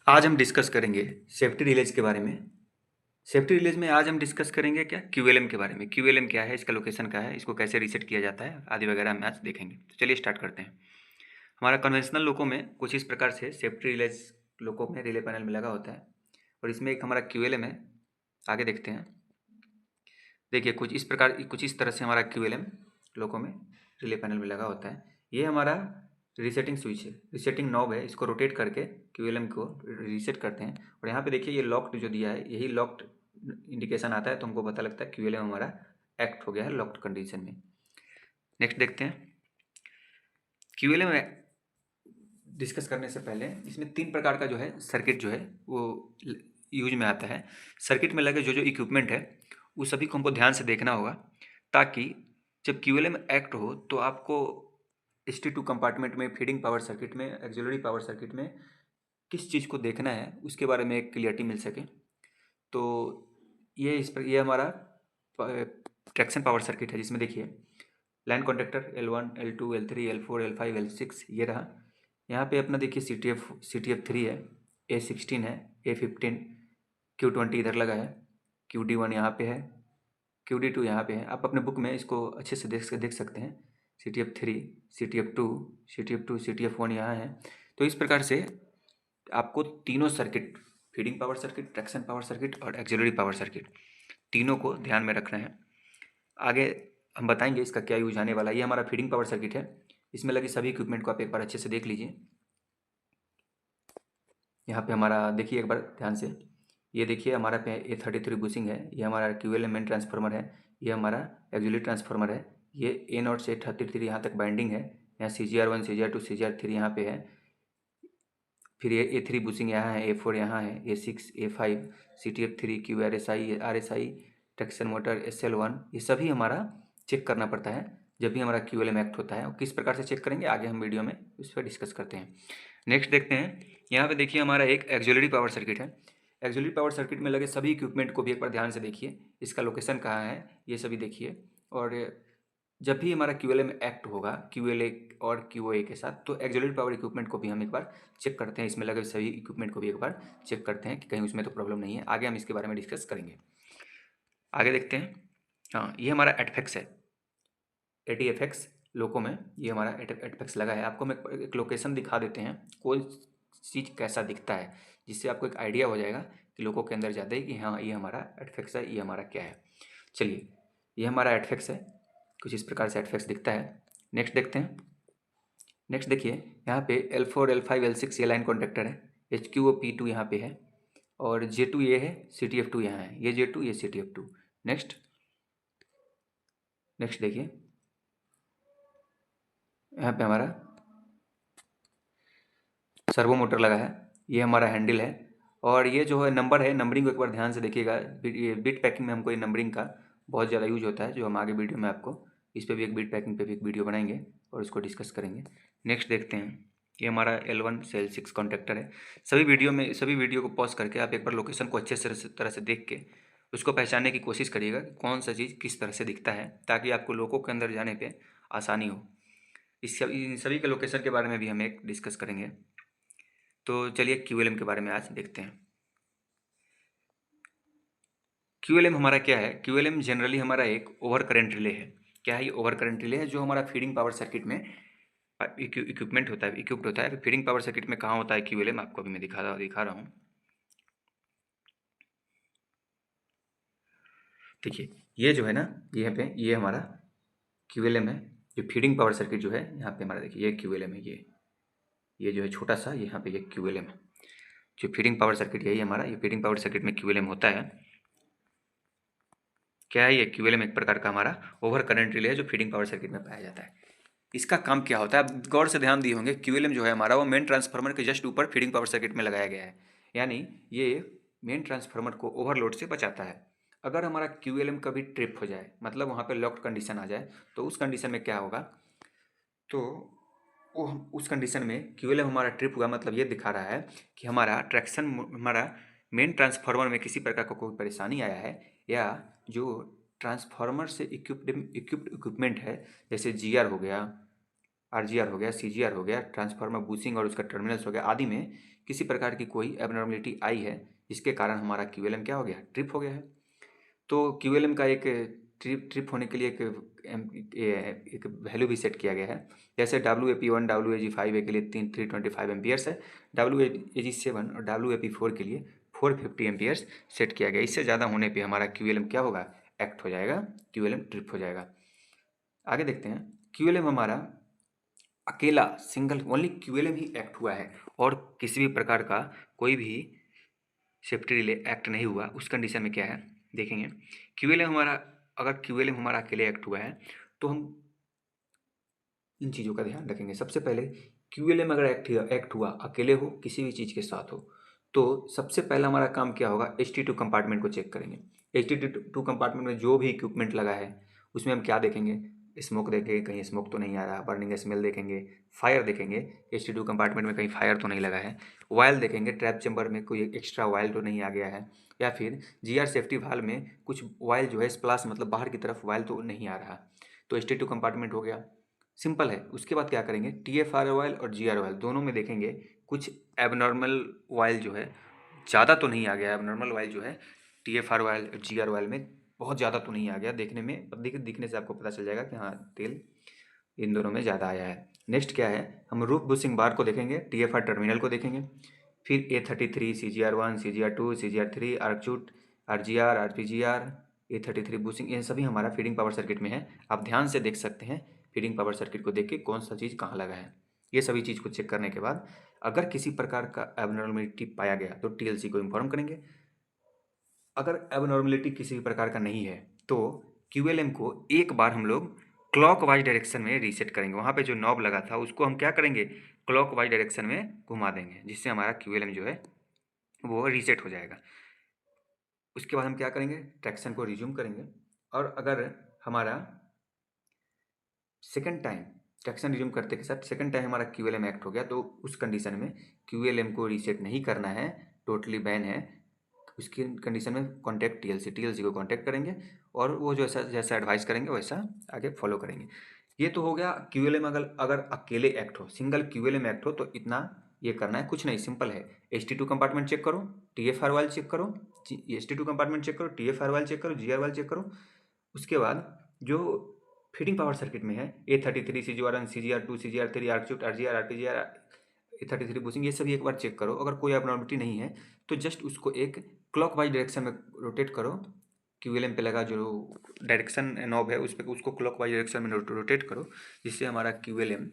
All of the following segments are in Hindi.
आज हम डिस्कस करेंगे सेफ्टी रिलेज के बारे में। सेफ्टी रिलेज में आज हम डिस्कस करेंगे क्या क्यूएलएम के बारे में। क्यूएलएम क्या है, इसका लोकेशन क्या है, इसको कैसे रीसेट किया जाता है आदि वगैरह हम आज देखेंगे। तो चलिए स्टार्ट करते हैं। हमारा कन्वेंशनल लोको में कुछ इस प्रकार से सेफ्टी रिलेज लोको में रिले पैनल में लगा होता है और इसमें एक हमारा क्यूएलएम है। आगे देखते हैं। देखिए कुछ इस तरह से हमारा क्यूएलएम लोको में रिले पैनल में लगा होता है। ये हमारा रीसेटिंग स्विच है, रीसेटिंग नॉब है। इसको रोटेट करके क्यूएलएम को रीसेट करते हैं और यहाँ पे देखिए ये लॉक्ड जो दिया है, यही लॉक्ड इंडिकेशन आता है तो हमको पता लगता है क्यूएलएम हमारा एक्ट हो गया है लॉक्ड कंडीशन में। नेक्स्ट देखते हैं। क्यूएलएम डिस्कस करने से पहले इसमें 3 प्रकार का जो है सर्किट जो है वो यूज में आता है। सर्किट में लगे जो इक्विपमेंट है वो सभी को हमको ध्यान से देखना होगा, ताकि जब क्यूएलएम एक्ट हो तो आपको ST2 कंपार्टमेंट में, फीडिंग पावर सर्किट में, एक्सिलरी पावर सर्किट में किस चीज़ को देखना है उसके बारे में एक क्लियरिटी मिल सके। तो ये हमारा ट्रैक्शन पावर सर्किट है, जिसमें देखिए line contactor L1, L2, L3, L4, L5, L6 ये रहा। यहाँ पे अपना देखिए CTF3 है, A16 है, A15, Q20 इधर लगा है, QD1 यहाँ पे है, QD2 यहाँ पे है। आप अपने बुक में इसको अच्छे से देख सकते हैं। CTF3, CTF2, CTF1 यहाँ है। तो इस प्रकार से आपको तीनों circuit, feeding power circuit, traction power circuit और एक्सिलरी पावर सर्किट, तीनों को ध्यान में रखना है। आगे हम बताएंगे इसका क्या यूज आने वाला है। ये हमारा फीडिंग पावर सर्किट है, इसमें लगे सभी इक्विपमेंट को आप एक बार अच्छे से देख लीजिए। यहाँ पे हमारा देखिए एक बार ध्यान से, ये देखिए हमारा पे A33 बुशिंग है, ये हमारा क्यूएलएम मेन ट्रांसफार्मर है, ये हमारा एक्सिलरी ट्रांसफार्मर है, ये A0 से A33 यहाँ तक बाइंडिंग है, यहाँ CGR1, CGR2, CGR3 यहाँ पे है, फिर ये A3 बुशिंग यहाँ है, A4 यहाँ है, A6, A5, CTF3, RSI, traction motor, SL1, ये सभी हमारा चेक करना पड़ता है जब भी हमारा क्यूएलएम एक्ट होता है। और किस प्रकार से चेक करेंगे आगे हम वीडियो में इस पर डिस्कस करते हैं। नेक्स्ट देखते हैं। यहाँ पे देखिए हमारा एक एक्सिलरी पावर सर्किट है। एक्सिलरी पावर सर्किट में लगे सभी इक्विपमेंट को भी एक बार ध्यान से देखिए, इसका लोकेशन कहाँ है ये सभी देखिए। और जब भी हमारा क्यूएलएम एक्ट होगा QLA और QOA के साथ, तो एक्सिलरी पावर इक्विपमेंट को भी हम एक बार चेक करते हैं। इसमें लगे सभी इक्विपमेंट को भी एक बार चेक करते हैं कि कहीं उसमें तो प्रॉब्लम नहीं है। आगे हम इसके बारे में डिस्कस करेंगे। आगे देखते हैं। हाँ, ये हमारा एटफेक्स है, ATFX लोको में ये हमारा एटफेक्स लगा है। आपको हम एक लोकेशन दिखा देते हैं, कोई चीज़ कैसा दिखता है, जिससे आपको एक आइडिया हो जाएगा कि लोगों के अंदर जाते ही कि हाँ ये हमारा एटफेक्स है, ये हमारा क्या है। चलिए, ये हमारा एटफेक्स है, कुछ इस प्रकार से एटफेक्स दिखता है। नेक्स्ट देखते हैं। नेक्स्ट देखिए, यहाँ पे L4, L5, L6 ये लाइन कॉन्टैक्टर है, HQO P2 यहाँ पे है और J2 ये है, CTF2 यहाँ है, ये J2 ये CTF2। नेक्स्ट नेक्स्ट देखिए, यहाँ पे हमारा सर्वो मोटर लगा है, ये हमारा हैंडल है और ये जो है नंबर है, नंबरिंग को एक बार ध्यान से देखिएगा। ये बिट पैकिंग में हमको ये नंबरिंग का बहुत ज़्यादा यूज होता है, जो हम आगे वीडियो में आपको इस पर भी एक बिट पैकिंग पे भी एक वीडियो बनाएंगे और उसको डिस्कस करेंगे। नेक्स्ट देखते हैं। ये हमारा L1 से L6 कॉन्टैक्टर है। सभी वीडियो को पॉज करके आप एक बार लोकेशन को अच्छे से तरह से देख के उसको पहचानने की कोशिश करिएगा कि कौन सा चीज़ किस तरह से दिखता है, ताकि आपको लोगों के अंदर जाने पर आसानी हो। इन सभी के लोकेशन के बारे में भी हम एक डिस्कस करेंगे। तो चलिए क्यूएलएम के बारे में आज देखते हैं। क्यूएलएम हमारा क्या है? क्यूएलएम जनरली हमारा एक ओवर करंट रिले है। क्या है ये? ओवर करंट रिले है, जो हमारा फीडिंग पावर सर्किट में इक्विप्ड होता है। फीडिंग पावर सर्किट में कहाँ होता है क्यूएलएम, आपको अभी मैं दिखा रहा हूँ। देखिए, ये जो है ना, ये हमारा क्यूएलएम है, जो फीडिंग पावर सर्किट जो है यहाँ पे हमारा, देखिए ये क्यूएलएम है। ये जो है छोटा सा, यहाँ पे ये क्यूएलएम है, जो फीडिंग पावर सर्किट यही हमारा, ये फीडिंग पावर सर्किट में क्यूएलएम होता है। क्या है ये? क्यूएलएम एक प्रकार का हमारा ओवर करंट रिले है, जो फीडिंग पावर सर्किट में पाया जाता है। इसका काम क्या होता है, आप गौर से ध्यान दिए होंगे, क्यूएलएम जो है हमारा वो मेन ट्रांसफार्मर के जस्ट ऊपर फीडिंग पावर सर्किट में लगाया गया है। यानी ये मेन ट्रांसफार्मर को ओवरलोड से बचाता है। अगर हमारा क्यूएलएम कभी ट्रिप हो जाए, मतलब वहाँ पे लॉक्ड कंडीशन आ जाए, तो उस कंडीशन में क्या होगा, तो वो उस कंडीशन में क्यूएलएम हमारा ट्रिप हुआ, मतलब ये दिखा रहा है कि हमारा मेन ट्रांसफार्मर में किसी प्रकार का कोई परेशानी आया है, या जो ट्रांसफार्मर से इक्विप्ड इक्विपमेंट है, जैसे जीआर हो गया, आरजीआर हो गया, सीजीआर हो गया, ट्रांसफार्मर बूसिंग और उसका टर्मिनल्स हो गया आदि में किसी प्रकार की कोई एबनॉर्मलिटी आई है जिसके कारण हमारा क्यूएलएम क्या हो गया, ट्रिप हो गया है। तो क्यूएलएम का एक ट्रिप होने के लिए एक वैल्यू भी सेट किया गया है। जैसे WAP1 WAG5 के लिए 325 एम्पियर्स है, WAG7 और WAP4 के लिए 450 एम्पियर्स सेट किया गया। इससे ज़्यादा होने पे हमारा क्यूएलएम क्या होगा, एक्ट हो जाएगा, क्यूएलएम ट्रिप हो जाएगा। आगे देखते हैं, क्यूएलएम हमारा अकेला सिंगल ओनली क्यूएलएम ही एक्ट हुआ है और किसी भी प्रकार का कोई भी सेफ्टी रिले एक्ट नहीं हुआ, उस कंडीशन में क्या है देखेंगे। क्यूएलएम हमारा, अगर क्यूएलएम हमारा अकेले एक्ट हुआ है तो हम इन चीज़ों का ध्यान रखेंगे। सबसे पहले क्यूएलएम अगर एक्ट हुआ अकेले हो, किसी भी चीज़ के साथ हो, तो सबसे पहला हमारा काम क्या होगा, HT2 कंपार्टमेंट को चेक करेंगे। HT2 कंपार्टमेंट में जो भी इक्विपमेंट लगा है उसमें हम क्या देखेंगे, स्मोक देखेंगे, कहीं स्मोक तो नहीं आ रहा, बर्निंग स्मेल देखेंगे, फायर देखेंगे, HT2 कंपार्टमेंट में कहीं फायर तो नहीं लगा है, वायल देखेंगे, ट्रैप चैम्बर में कोई एक्स्ट्रा वायल तो नहीं आ गया है, या फिर GR सेफ्टी वाल्व में कुछ वायल जो है स्प्लाश मतलब बाहर की तरफ वायल तो नहीं आ रहा। तो HT2 कंपार्टमेंट हो गया, सिंपल है। उसके बाद क्या करेंगे, TFR ऑयल और GR ऑयल दोनों में देखेंगे कुछ एबनॉर्मल ऑयल जो है ज़्यादा तो नहीं आ गया। एबनॉर्मल ऑयल जो है TFR ऑयल और GR ऑयल में बहुत ज़्यादा तो नहीं आ गया, देखने में दिखने से आपको पता चल जाएगा कि हाँ तेल इन दोनों में ज़्यादा आया है। नेक्स्ट क्या है, हम रूफ बुशिंग बार को देखेंगे, TFR टर्मिनल को देखेंगे, फिर A33 CGR1 CGR2 CGR3 आर्कचूट RGR RPGR A33 bushing, ये सभी हमारा फीडिंग पावर सर्किट में है। आप ध्यान से देख सकते हैं फीडिंग पावर सर्किट को देख के कौन सा चीज़ कहाँ लगा है। ये सभी चीज़ को चेक करने के बाद अगर किसी प्रकार का एबनॉर्मलिटी पाया गया तो TLC को इन्फॉर्म करेंगे। अगर एबनॉर्मलिटी किसी भी प्रकार का नहीं है तो क्यूएलएम को एक बार हम लोग क्लॉक वाइज डायरेक्शन में रीसेट करेंगे। वहाँ पे जो नॉब लगा था उसको हम क्या करेंगे, क्लॉक वाइज डायरेक्शन में घुमा देंगे, जिससे हमारा क्यूएलएम जो है वो रीसेट हो जाएगा। उसके बाद हम क्या करेंगे, ट्रैक्शन को रिज्यूम करेंगे। और अगर हमारा सेकेंड टाइम ट्रैक्शन रिज्यूम करते के साथ सेकेंड टाइम हमारा क्यूएलएम एक्ट हो गया तो उस कंडीशन में क्यूएलएम को रीसेट नहीं करना है, टोटली बैन है। उसकी कंडीशन में कॉन्टैक्ट टीएलसी को कॉन्टैक्ट करेंगे और वो जो जैसा एडवाइस करेंगे वैसा आगे फॉलो करेंगे। ये तो हो गया क्यूएलएम अगर अकेले एक्ट हो, सिंगल क्यूएलएम एक्ट हो तो इतना ये करना है, कुछ नहीं, सिंपल है। HT2 कंपार्टमेंट चेक करो, TFR वाल चेक करो, HT2 कंपार्टमेंट चेक करो, TFR वाल चेक करो, GR वाल चेक करो। उसके बाद जो फीडिंग पावर सर्किट में है A33 CGR1 CGR2 CGR3 आर्कचूट RGR RPGR A33 bushing, ये सभी एक बार चेक करो। अगर कोई एबनॉर्मलिटी नहीं है तो जस्ट उसको एक क्लॉक वाइज डायरेक्शन में रोटेट करो। क्यूएलएम पे लगा जो डायरेक्शन नॉब है उस पर उसको क्लॉक वाइज डायरेक्शन में रोटेट करो, जिससे हमारा क्यूएलएम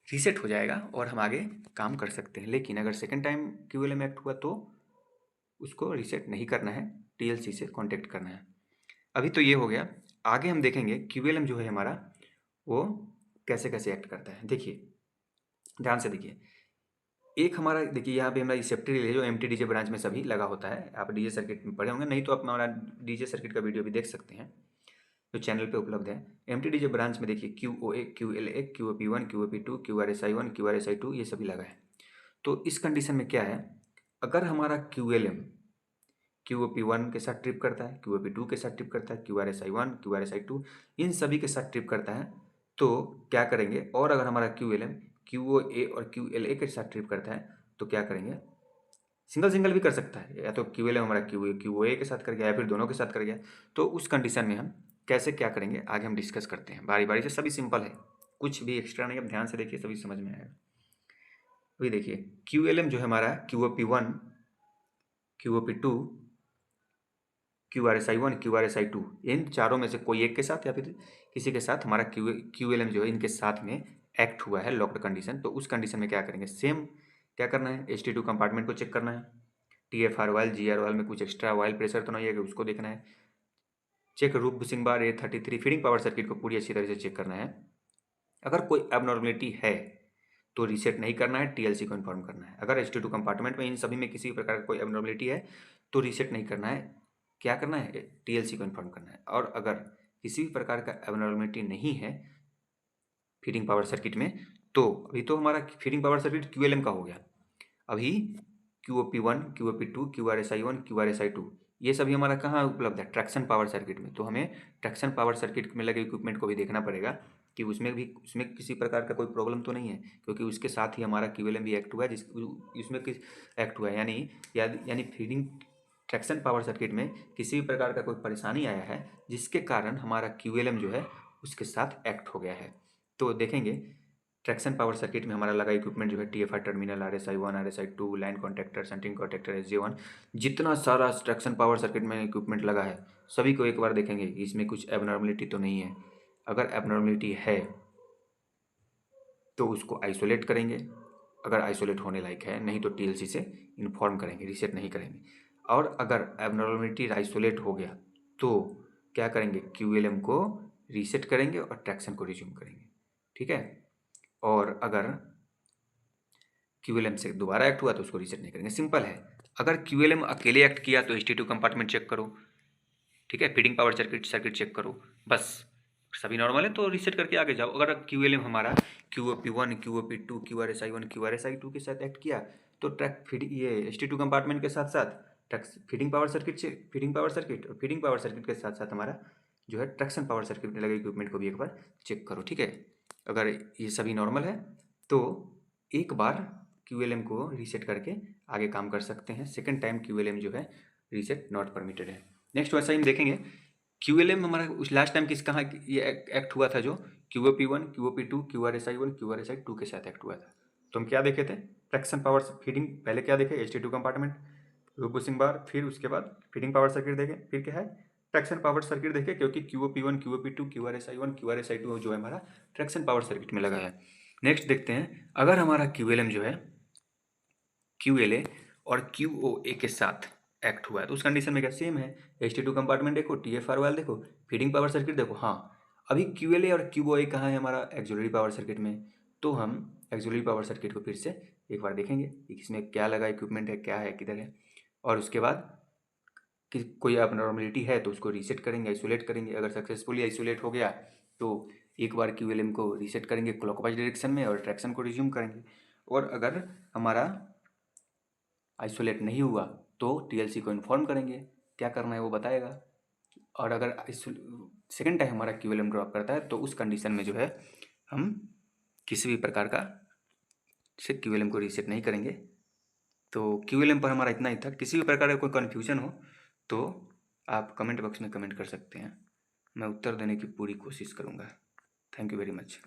रीसेट हो जाएगा और हम आगे काम कर सकते हैं। लेकिन अगर सेकेंड टाइम क्यूएलएम एक्ट हुआ तो उसको रीसेट नहीं करना है, TLC से कॉन्टेक्ट करना है। अभी तो ये हो गया, आगे हम देखेंगे क्यूएलएम जो है हमारा वो कैसे कैसे एक्ट करता है। देखिए ध्यान से देखिए, एक हमारा देखिए यहाँ पे हमारा सेफ्टी रिले जो MT-DJ ब्रांच में सभी लगा होता है। आप डीजे सर्किट में पढ़े होंगे, नहीं तो आप हमारा डीजे सर्किट का वीडियो भी देख सकते हैं जो चैनल पे उपलब्ध है। MT-DJ ब्रांच में देखिए QOA QLA QOP1 QOP2 QRSI1 QRSI2 ये सभी लगा है। तो इस कंडीशन में क्या है, अगर हमारा QLM QOP1 के साथ ट्रिप करता है, QOP2 के साथ ट्रिप करता है, QRSI1 QRSI2 इन सभी के साथ ट्रिप करता है तो क्या करेंगे, और अगर हमारा QLM QOA और QLA के साथ ट्रिप करता है तो क्या करेंगे, सिंगल सिंगल भी कर सकता है, या तो QLM हमारा QOA के साथ कर गया या फिर दोनों के साथ कर गया। तो उस कंडीशन में हम कैसे क्या करेंगे आगे हम डिस्कस करते हैं बारी बारी से। सभी सिंपल है, कुछ भी एक्स्ट्रा नहीं, अब ध्यान से देखिए सभी समझ में आएगा। अभी देखिए QLM जो है हमारा QOP1 QOP2 QRSI1 QRSI2 इन चारों में से कोई एक के साथ या फिर किसी के साथ हमारा QLM जो है इनके साथ में एक्ट हुआ है लॉक्ड कंडीशन। तो उस कंडीशन में क्या करेंगे, सेम क्या करना है, HT2 कंपार्टमेंट को चेक करना है, TFR ऑयल GR ऑयल में कुछ एक्स्ट्रा ऑयल प्रेशर तो नहीं है उसको देखना है, चेक रूफ बुशिंग बार A33 फीडिंग पावर सर्किट को पूरी अच्छी तरह से चेक करना है। अगर कोई एबनॉर्मलिटी है तो रीसेट नहीं करना है, TLC को इन्फॉर्म करना है। अगर HT2 कंपार्टमेंट में इन सभी में किसी प्रकार का कोई एबनॉर्मलिटी है तो रीसेट नहीं करना है, क्या करना है, TLC को इन्फॉर्म करना है। और अगर किसी भी प्रकार का एबनॉर्मलिटी नहीं है फीडिंग पावर सर्किट में तो अभी तो हमारा फीडिंग पावर सर्किट QLM का हो गया, अभी QOP1 QOP2 QRSI1 QRSI2 ये सभी हमारा कहाँ उपलब्ध है, ट्रैक्शन पावर सर्किट में। तो हमें ट्रैक्शन पावर सर्किट में लगे इक्विपमेंट को भी देखना पड़ेगा कि उसमें किसी प्रकार का कोई प्रॉब्लम तो नहीं है, क्योंकि उसके साथ ही हमारा QLM भी एक्ट हुआ है, उसमें किस एक्ट हुआ है, यानी फीडिंग ट्रैक्शन पावर सर्किट में किसी भी प्रकार का कोई परेशानी आया है जिसके कारण हमारा QLM जो है उसके साथ एक्ट हो गया है। तो देखेंगे ट्रैक्शन पावर सर्किट में हमारा लगा इक्विपमेंट जो है TFR terminal, RSI1, RSI2, line contactor, shunting contactor, SJ1, जितना सारा ट्रैक्शन पावर सर्किट में इक्विपमेंट लगा है सभी को एक बार देखेंगे कि इसमें कुछ एबनॉर्मलिटी तो नहीं है। अगर एबनॉर्मलिटी है तो उसको आइसोलेट करेंगे, अगर आइसोलेट होने लायक है, नहीं तो TLC से इन्फॉर्म करेंगे, रीसेट नहीं करेंगे। और अगर एबनॉर्मलिटी आइसोलेट हो गया तो क्या करेंगे, QLM को रीसेट करेंगे और ट्रैक्शन को रिज्यूम करेंगे, ठीक है। और अगर QLM से दोबारा एक्ट हुआ तो उसको रीसेट नहीं करेंगे, सिंपल है। अगर QLM अकेले एक्ट किया तो ST2 कंपार्टमेंट चेक करो, ठीक है, फीडिंग पावर सर्किट चेक करो, बस सभी नॉर्मल है तो रीसेट करके आगे जाओ। अगर QLM हमारा QOP1, QOP2, QRSI1, QRSI2 के साथ एक्ट किया तो ये ST2 कंपार्टमेंट के साथ साथ फीडिंग पावर सर्किट और फीडिंग पावर सर्किट के साथ साथ हमारा जो है ट्रैक्शन पावर सर्किट में लगे इक्विपमेंट को भी एक बार चेक करो, ठीक है। अगर ये सभी नॉर्मल है तो एक बार QLM को रीसेट करके आगे काम कर सकते हैं। सेकेंड टाइम QLM जो है रीसेट नॉट परमिटेड है। नेक्स्ट वैसा ही हम देखेंगे QLM हमारा उस लास्ट टाइम कहाँ ये एक्ट हुआ था, जो QOP1, QOP2, QRSI1, QRSI2 के साथ एक्ट हुआ था। तो हम क्या देखे थे, ट्रैक्शन पावर फीडिंग, पहले क्या देखे, ST2 कंपार्टमेंट, पुशिंग बार, फिर उसके बाद फीडिंग पावर सर्किट देखे, फिर क्या है ट्रैक्शन पावर सर्किट देखे, क्योंकि QOP1, QOP2, QRSI1, QRSI2 जो है हमारा ट्रैक्शन पावर सर्किट में लगा है। नेक्स्ट देखते हैं, अगर हमारा QLM जो है QLA और QOA के साथ एक्ट हुआ है तो उस कंडीशन में क्या सेम है, ST2 कंपार्टमेंट देखो, TFR वाल देखो, फीडिंग पावर सर्किट देखो। हाँ, अभी QLA और QOA कहाँ है हमारा एक्सिलरी पावर सर्किट में, तो हम एक्सिलरी पावर सर्किट को फिर से एक बार देखेंगे कि इसमें क्या लगा इक्विपमेंट है, क्या है, किधर है, और उसके बाद कि कोई अबनॉर्मलिटी है तो उसको रीसेट करेंगे, आइसोलेट करेंगे। अगर सक्सेसफुली आइसोलेट हो गया तो एक बार QLM को रीसेट करेंगे क्लॉकवाइज डायरेक्शन में और ट्रैक्शन को रिज्यूम करेंगे। और अगर हमारा आइसोलेट नहीं हुआ तो TLC को इन्फॉर्म करेंगे, क्या करना है वो बताएगा। और अगर सेकेंड टाइम हमारा QLM ड्रॉप करता है तो उस कंडीशन में जो है हम किसी भी प्रकार का से QLM को रीसेट नहीं करेंगे। तो QLM पर हमारा इतना ही था। किसी भी प्रकार का कोई कन्फ्यूजन हो तो आप कमेंट बॉक्स में कमेंट कर सकते हैं, मैं उत्तर देने की पूरी कोशिश करूँगा। Thank you very much.